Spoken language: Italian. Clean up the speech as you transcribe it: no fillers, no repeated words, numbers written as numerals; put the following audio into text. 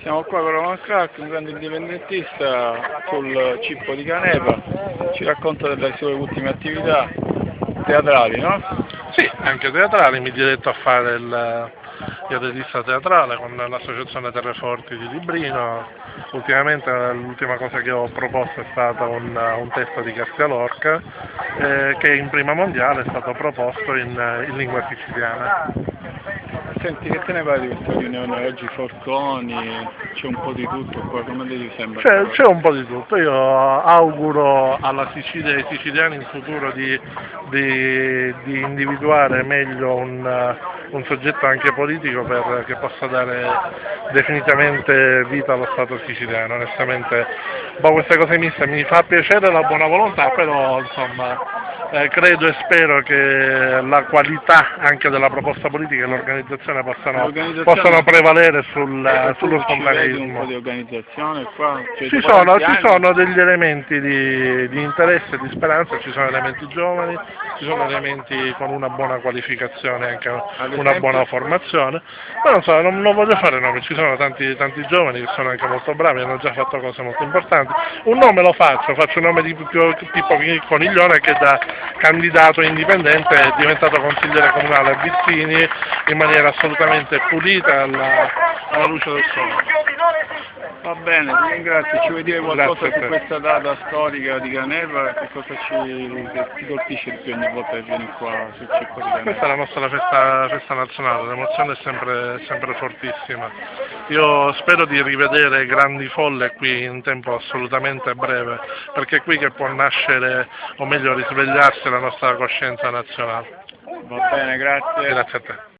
Siamo qua con Roman Clark, un grande indipendentista sul Cippo di Canepa, ci racconta delle sue ultime attività teatrali, no? Sì, anche teatrali, mi diretto a fare il regista teatrale con l'associazione Terreforti di Librino. Ultimamente l'ultima cosa che ho proposto è stato un testo di García Lorca che in prima mondiale è stato proposto in lingua siciliana. Senti, che te ne pare di questa riunione oggi? Forconi, c'è un po' di tutto qua, come ti sembra? C'è un po' di tutto, io auguro alla Sicilia e ai siciliani in futuro di individuare meglio un soggetto anche politico che possa dare definitivamente vita allo Stato siciliano. Onestamente, queste cose miste mi fa piacere la buona volontà, però insomma credo e spero che la qualità anche della proposta politica e l'organizzazione possano prevalere sullo spontaneismo. Un po' di organizzazione qua? Ci sono degli elementi di interesse, di speranza, ci sono elementi giovani, ci sono elementi con una buona qualificazione, anche una buona formazione, ma non so, non voglio fare nomi, ci sono tanti giovani che sono anche molto bravi, hanno già fatto cose molto importanti. Un nome lo faccio un nome di Pippo Coniglione, che da candidato indipendente è diventato consigliere comunale a Vizzini in maniera assolutamente pulita alla luce del sole. Va bene, ti ringrazio. Ci vuoi dire qualcosa su questa data storica di Canepa? Che cosa ti colpisce di più ogni volta che vieni qua sul Cippo di Canepa? Questa è la nostra festa nazionale, l'emozione è sempre fortissima. Io spero di rivedere grandi folle qui in tempo assolutamente breve, perché è qui che può nascere, o meglio risvegliarsi, la nostra coscienza nazionale. Va bene, grazie. Grazie a te.